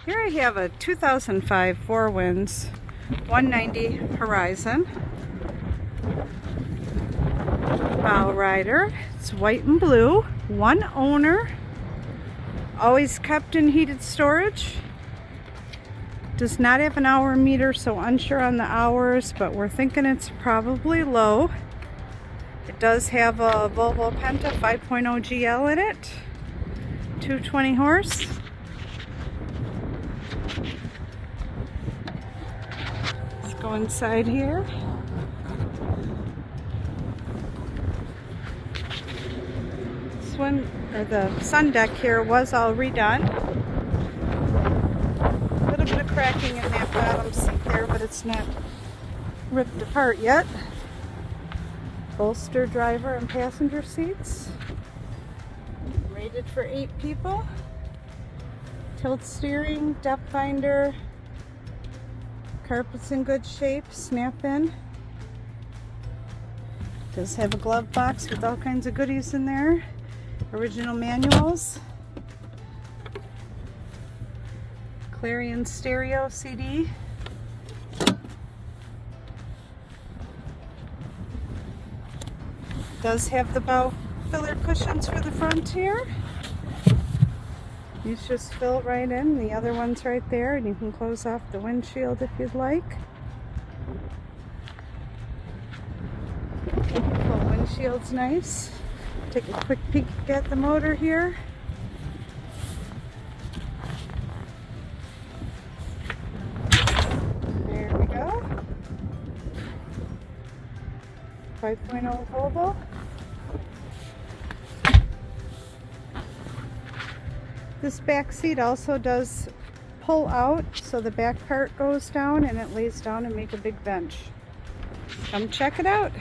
Here I have a 2005 Four Winds 190 Horizon bow rider. It's white and blue, one owner, always kept in heated storage. Does not have an hour meter, so unsure on the hours, but we're thinking it's probably low. It does have a Volvo Penta 5.0 GL in it, 220 horse. Let's go inside here. This one, or the sun deck here, was all redone. A little bit of cracking in that bottom seat there, but it's not ripped apart yet. Bolster driver and passenger seats. Rated for 8 people. Tilt steering, depth finder. Carpet's in good shape, snap in. Does have a glove box with all kinds of goodies in there. Original manuals. Clarion stereo CD. Does have the bow filler cushions for the front here. These just fill right in. The other one's right there, and you can close off the windshield if you'd like. The windshield's nice. Take a quick peek at the motor here. There we go. 5.0 Volvo. This back seat also does pull out, so the back part goes down and it lays down and make a big bench. Come check it out.